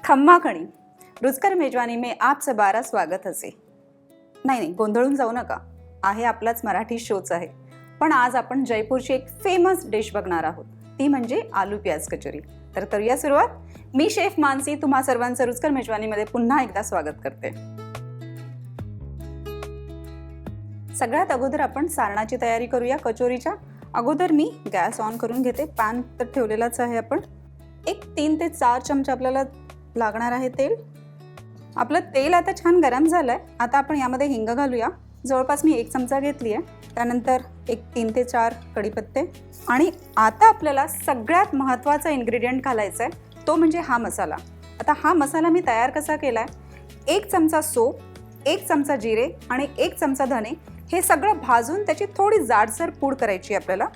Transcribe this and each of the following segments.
खम्मा कणी रुचकर मेजवानी में आप सबारा स्वागत असे. नाही गोंधळून जाऊ नका, आहे आपलाच मराठी शोच आहे. पण आज आपण जयपूरची एक फेमस डिश बघणार आहोत, ती म्हणजे आलू प्याज कचोरी. तर करूया सुरुवात. मी शेफ मानसी तुम्हा सर्वांचं रुचकर मेजवानीमध्ये पुन्हा एकदा स्वागत करते. सगळ्यात अगोदर आपण सारणाची तयारी करूया. कचोरीच्या अगोदर मी गॅस ऑन करून घेते. पॅन तर ठेवलेलाच आहे आपण. एक 3 ते 4 चमचे आपल्याला लागणार आहे तेल. आपलं तेल आता छान गरम झालंय. आता आपण यामध्ये हिंग घालूया. जवळपास मी 1 चमचा घेतली आहे. त्यानंतर एक 3 ते 4 कढीपत्ते. आणि आता आपल्याला सगळ्यात महत्त्वाचा इन्ग्रेडियंट घालायचा आहे, तो म्हणजे हा मसाला. आता हा मसाला मी तयार कसा केलाय, 1 चमचा सोप, 1 चमचा जिरे आणि 1 चमचा धने हे सगळं भाजून त्याची थोडी जाडसर पूड करायची आपल्याला.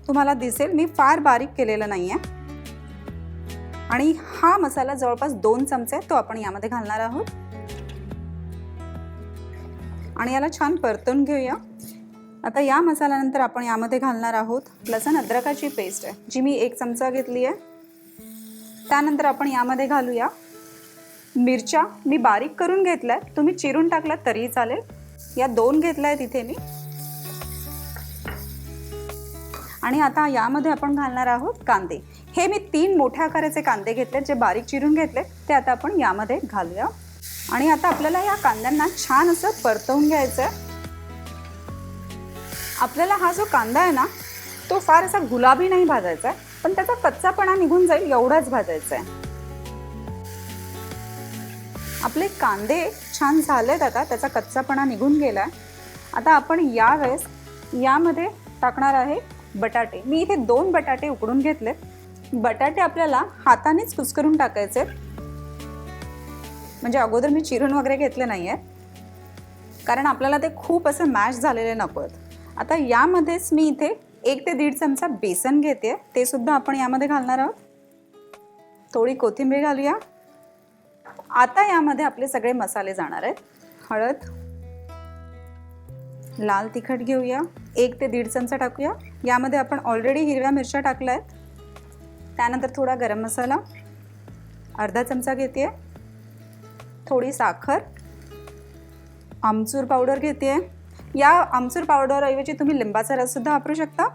तुम्हाला दिसेल मी फार बारीक केलेलं नाही आहे. आणि हा मसाला जवळपास 2 चमचे तो आपण यामध्ये घालणार आहोत आणि याला छान परतून घेऊया. आता या मसाल्यानंतर आपण यामध्ये घालणार आहोत लसूण अद्रकाची पेस्ट आहे, जी मी 1 चमचा घेतली आहे. त्यानंतर आपण यामध्ये घालूया मिरच्या. मी बारीक करून घेतलाय, तुम्ही चिरून टाकलात तरीही चालेल. या 2 घेतल्या आहेत इथे मी. आणि आता यामध्ये आपण घालणार आहोत कांदे. हे मी 3 मोठ्या आकाराचे कांदे घेतले, जे बारीक चिरून घेतले, ते आता आपण यामध्ये घालूया. आणि आता आपल्याला या कांद्यांना छान असं परतवून घ्यायचं आहे. आपल्याला हा जो कांदा आहे ना, तो फार असा गुलाबी नाही भाजायचा आहे, पण त्याचा कच्चापणा निघून जाईल एवढाच भाजायचा आहे. आपले कांदे छान झालेत, आता त्याचा कच्चापणा निघून गेलाय. आता आपण यावेळेस यामध्ये टाकणार आहे बटाटे. मी इथे 2 बटाटे उकडून घेतले. बटाटे आपल्याला हातानेच कुस्करून टाकायचे, म्हणजे अगोदर मी चिरून वगैरे घेतले नाही आहे, कारण आपल्याला ते खूप असं मॅश झालेले नको आहेत. आता यामध्येच मी इथे 1 ते 1.5 चमचा बेसन घेते, ते सुद्धा आपण यामध्ये घालणार आहोत. थोडी कोथिंबीर घालूया. आता यामध्ये आपले सगळे मसाले जाणार आहेत. हळद, लाल तिखट घेऊया, 1 ते 1.5 चमचा टाकूया. यामध्ये आपण ऑलरेडी हिरव्या मिरच्या टाकल्या आहेत. त्यानंतर थोडा गरम मसाला, अर्धा चमचा घेते. थोडी साखर, आमचूर पावडर घेते. या आमचूर पावडर ऐवजी तुम्ही लिंबाचा रस सुद्धा वापरू शकता.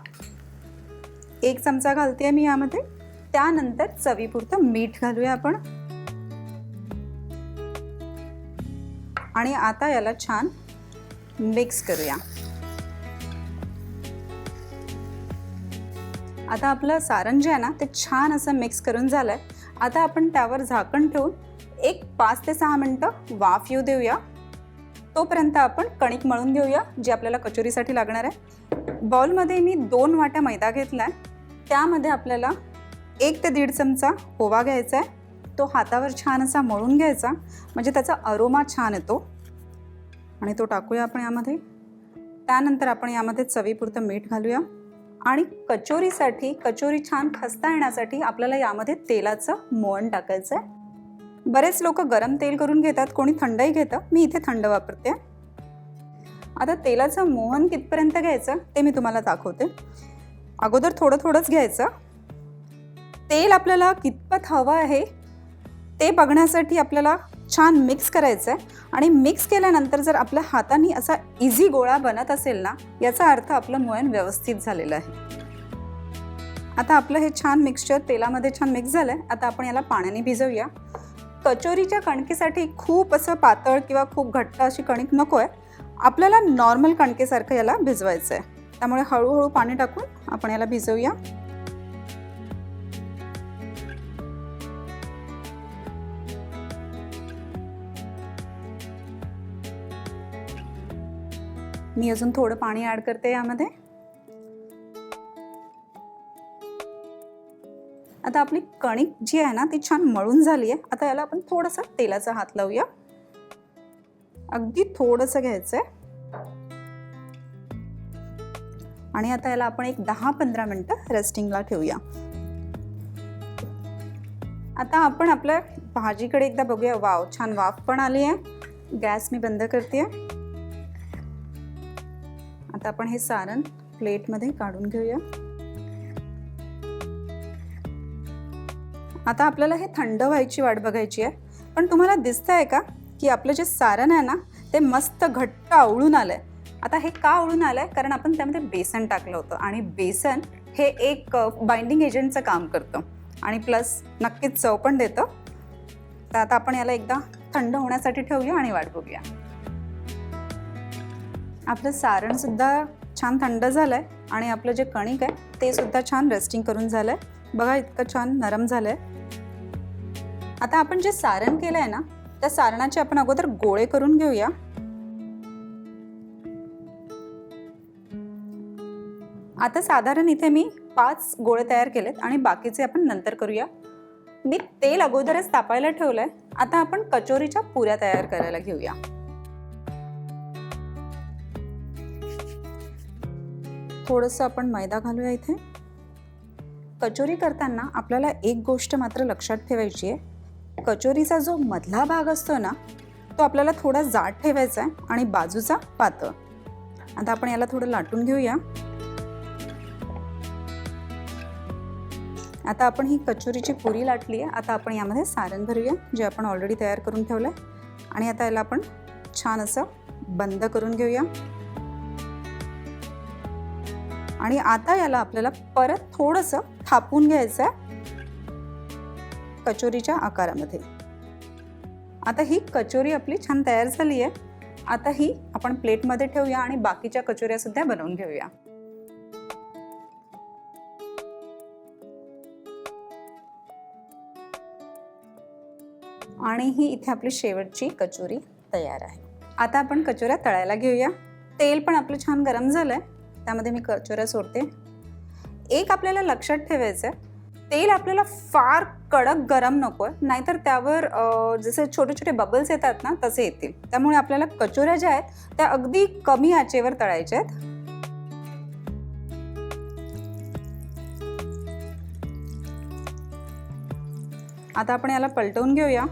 1 चमचा घालते मी यामध्ये. त्यानंतर चवीपुरतं मीठ घालूया आपण. आणि आता याला छान मिक्स करूया. आता आपलं सारण जे आहे ना, ते छान असं मिक्स करून झालंय. आता आपण त्यावर झाकण ठेवून एक 5 ते 6 मिनिटं वाफ येऊ देऊया. तोपर्यंत आपण कणिक मळून घेऊया, जी आपल्याला कचोरीसाठी लागणार आहे. बाउलमध्ये मी 2 वाट्या मैदा घेतलाय. त्यामध्ये आपल्याला 1 ते 1.5 चमचा ओवा घ्यायचा आहे. तो हातावर छान असा मळून घ्यायचा, म्हणजे त्याचा अरोमा छान येतो. आणि तो टाकूया आपण यामध्ये. त्यानंतर आपण यामध्ये चवीपुरतं मीठ घालूया. आणि कचोरीसाठी, कचोरी छान खस्ता येण्यासाठी आपल्याला यामध्ये तेलाचं मोहन टाकायचं आहे. बरेच लोक गरम तेल करून घेतात, कोणी थंडही घेतं. मी इथे थंड वापरते. आता तेलाचं मोहन कितपर्यंत घ्यायचं ते मी तुम्हाला दाखवते. अगोदर थोडं थोडंच घ्यायचं. तेल आपल्याला कितपत हवं आहे ते बघण्यासाठी आपल्याला छान मिक्स करायचं आहे. आणि मिक्स केल्यानंतर जर आपल्या हाताने असा इझी गोळा बनत असेल ना, याचा अर्थ आपलं मोहन व्यवस्थित झालेलं आहे. आता आपलं हे छान मिक्सचर तेलामध्ये छान मिक्स झालं आहे. आता आपण याला पाण्याने भिजवूया. कचोरीच्या कणकेसाठी खूप असं पातळ किंवा खूप घट्ट अशी कणिक नको आहे. आपल्याला नॉर्मल कणकेसारखं याला भिजवायचं आहे. त्यामुळे हळूहळू पाणी टाकून आपण याला भिजवूया. मी अजून थोडं पाणी ॲड करते यामध्ये. आता आपली कणिक जी आहे ना, ती छान मळून झाली आहे. आता याला आपण थोडंसं तेलाचा हात लावूया. अगदी थोडंसं घ्यायचंय. आणि आता याला आपण एक 10-15 मिनिटं रेस्टिंगला ठेवूया. आता आपण आपल्या भाजीकडे एकदा बघूया. वाव, छान वाफ पण आली आहे. गॅस मी बंद करते. आता आपण हे सारण प्लेटमध्ये काढून घेऊया. आता आपल्याला हे थंड व्हायची वाट बघायची आहे. पण तुम्हाला दिसतंय का की आपलं जे सारण आहे ना ते मस्त घट्ट आवळून आलंय. आता हे का आवळून आलंय? कारण आपण त्यामध्ये बेसन टाकलं होतं आणि बेसन हे एक बाइंडिंग एजंटचं काम करतं आणि प्लस नक्कीच चव पण देतं. तर आता आपण याला एकदा थंड होण्यासाठी ठेवूया आणि वाट बघूया. आपलं सारण सुद्धा छान थंड झालंय आणि आपलं जे कणिक आहे ते सुद्धा छान रेस्टिंग करून झालंय. बघा इतकं छान नरम झालंय. आता आपण जे सारण केलंय ना त्या सारणाचे आपण अगोदर गोळे करून घेऊया. आता साधारण इथे मी 5 गोळे तयार केलेत आणि बाकीचे आपण नंतर करूया. मी तेल अगोदरच तापायला ठेवलंय. आता आपण कचोरीच्या पुऱ्या तयार करायला घेऊया. थोडंसं आपण मैदा घालूया इथे. कचोरी करताना आपल्याला एक गोष्ट मात्र लक्षात ठेवायची आहे. कचोरीचा जो मधला भाग असतो ना तो आपल्याला थोडा जाड ठेवायचा आहे आणि बाजूचा पातळ. आता आपण याला थोडं लाटून घेऊया. आता आपण ही कचोरीची पुरी लाटली आहे. आता आपण यामध्ये सारण भरूया जे आपण ऑलरेडी तयार करून ठेवलंय आणि आता याला आपण छान असं बंद करून घेऊया. आणि आता याला आपल्याला परत थोडंसं थापून घ्यायचं आहे कचोरीच्या आकारामध्ये. आता ही कचोरी आपली छान तयार झाली आहे. आता ही आपण प्लेटमध्ये ठेवूया आणि बाकीच्या कचोऱ्या सुद्धा बनवून घेऊया. आणि ही इथे आपली शेवटची कचोरी तयार आहे. आता आपण कचोऱ्या तळायला घेऊया. तेल पण आपलं छान गरम झालंय. त्यामध्ये मी कचोऱ्या सोडते. एक आपल्याला लक्षात ठेवायचं आहे तेल आपल्याला फार कडक गरम नको आहे नाहीतर त्यावर जसे छोटे छोटे बबल्स येतात ना तसे येतील. त्यामुळे आपल्याला कचोऱ्या ज्या आहेत त्या अगदी कमी आचेवर तळायच्या आहेत. आता आपण याला पलटवून घेऊया.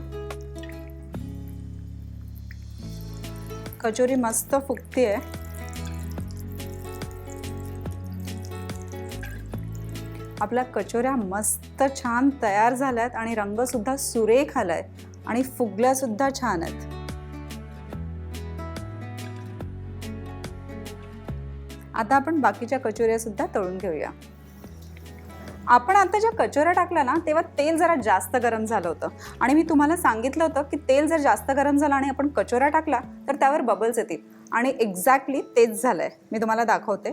कचोरी मस्त फुगतीये. आपल्या कचोऱ्या मस्त छान तयार झाल्यात आणि रंग सुद्धा सुरेख आलाय आणि फुगल्या सुद्धा छान आहेत. आता आपण बाकीच्या कचोऱ्या सुद्धा तळून घेऊया. आपण आता ज्या कचोऱ्या टाकल्या ना तेव्हा तेल जरा जास्त गरम झालं होतं आणि मी तुम्हाला सांगितलं होतं की तेल जर जास्त गरम झालं आणि आपण कचोऱ्या टाकला तर त्यावर बबल्स येतील आणि एक्झॅक्टली तेच झालंय. मी तुम्हाला दाखवते.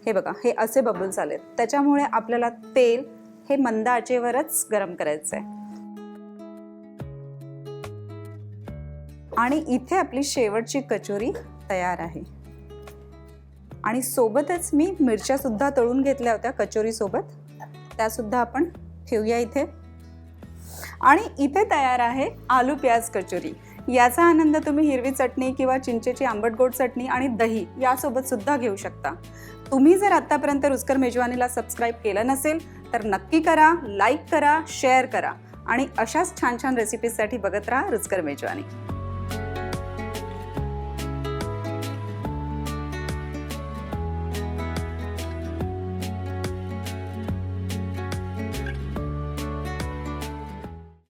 हे बघा हे असे बबल्स आलेत. त्याच्यामुळे आपल्याला तेल हे मंद आचेवरच गरम करायचं आहे. आणि इथे आपली शेवटची कचोरी तयार आहे. आणि सोबतच मी मिरच्या सुद्धा तळून घेतल्या होत्या कचोरी सोबत. त्या सुद्धा आपण ठेवूया इथे. आणि इथे तयार आहे आलू प्याज कचोरी. याचा आनंद तुम्ही हिरवी चटणी किंवा चिंचेची आंबट गोड चटणी आणि दही यासोबत सुद्धा घेऊ शकता. तुम्ही जर आतापर्यंत रुचकर मेजवानीला सबस्क्राईब केलं नसेल तर नक्की करा, लाईक करा, शेअर करा आणि अशाच छान छान रेसिपीजसाठी बघत राहा रुचकर मेजवानी.